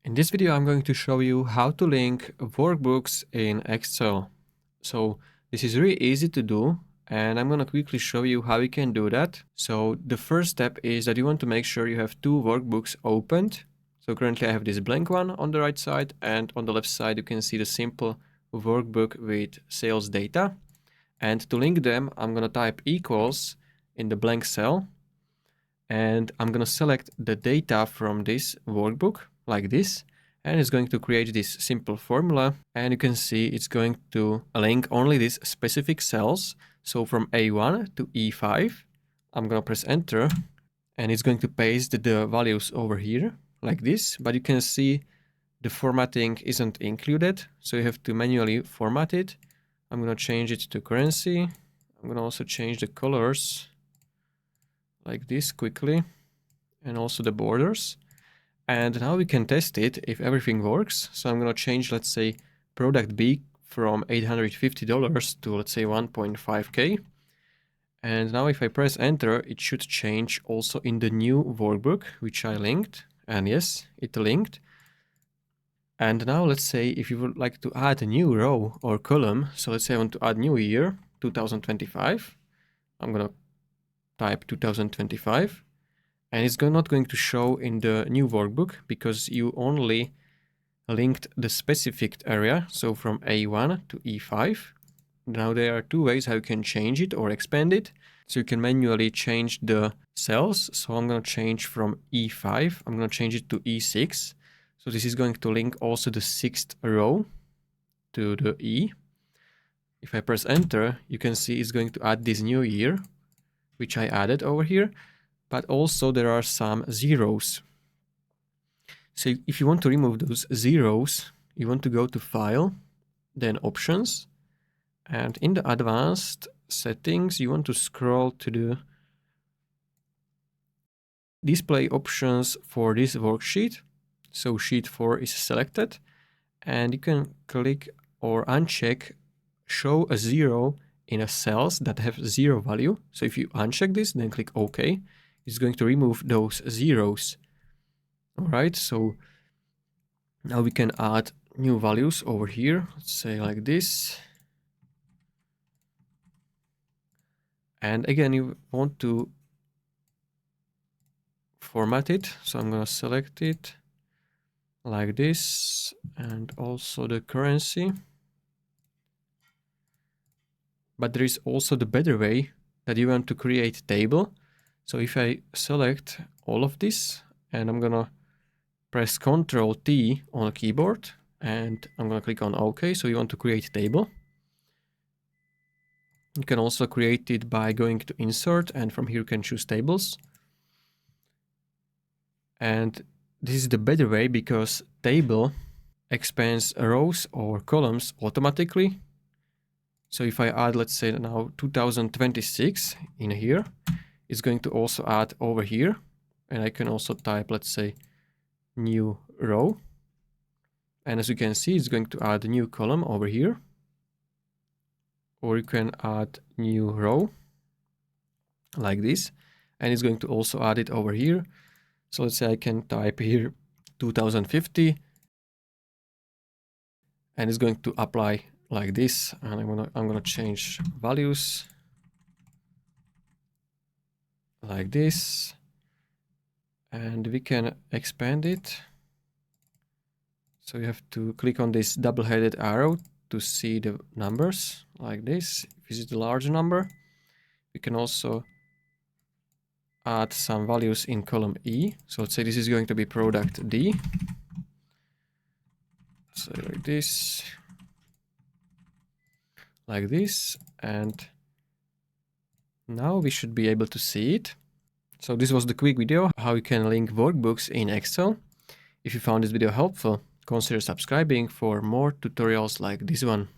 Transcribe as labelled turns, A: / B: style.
A: In this video, I'm going to show you how to link workbooks in Excel. So this is really easy to do, and I'm going to quickly show you how you can do that. So the first step is that you want to make sure you have two workbooks opened. So currently I have this blank one on the right side, and on the left side you can see the simple workbook with sales data. And to link them, I'm going to type equals in the blank cell, and I'm going to select the data from this workbook like this, and it's going to create this simple formula, and you can see it's going to link only these specific cells. So from A1 to E5, I'm going to press enter, and it's going to paste the values over here like this, but you can see the formatting isn't included, so you have to manually format it. I'm going to change it to currency. I'm going to also change the colors like this quickly, and also the borders. And now we can test it if everything works. So I'm going to change, let's say, product B from $850 to, let's say, 1.5K. And now if I press enter, it should change also in the new workbook, which I linked. And yes, it linked. And now let's say if you would like to add a new row or column. So let's say I want to add new year, 2025. I'm going to type 2025. And it's not going to show in the new workbook because you only linked the specific area, so from A1 to E5. Now there are two ways how you can change it or expand it. So you can manually change the cells. So I'm going to change from E5, I'm going to change it to E6. So this is going to link also the sixth row to the E. If I press enter, you can see it's going to add this new year, which I added over here. But also there are some zeros. So if you want to remove those zeros, you want to go to File, then Options, and in the Advanced Settings, you want to scroll to the Display Options for this worksheet. So Sheet 4 is selected, and you can click or uncheck Show a zero in a cells that have zero value. So if you uncheck this, then click OK. It's going to remove those zeros. All right, so now we can add new values over here. Let's say like this. And again, you want to format it. So I'm going to select it like this, and also the currency. But there is also the better way that you want to create table. So if I select all of this, and I'm going to press Ctrl T on the keyboard, and I'm going to click on OK. So you want to create a table. You can also create it by going to Insert, and from here you can choose Tables. And this is the better way because table expands rows or columns automatically. So if I add, let's say now 2026 in here, it's going to also add over here. And I can also type, let's say, new row. And as you can see, it's going to add a new column over here. Or you can add new row like this. And it's going to also add it over here. So let's say I can type here 2050. And it's going to apply like this. And I'm gonna change values like this. And we can expand it. So you have to click on this double-headed arrow to see the numbers like this. If this is the large number, we can also add some values in column E. So let's say this is going to be product D. So like this, and now we should be able to see it. So this was the quick video how you can link workbooks in Excel. If you found this video helpful, consider subscribing for more tutorials like this one.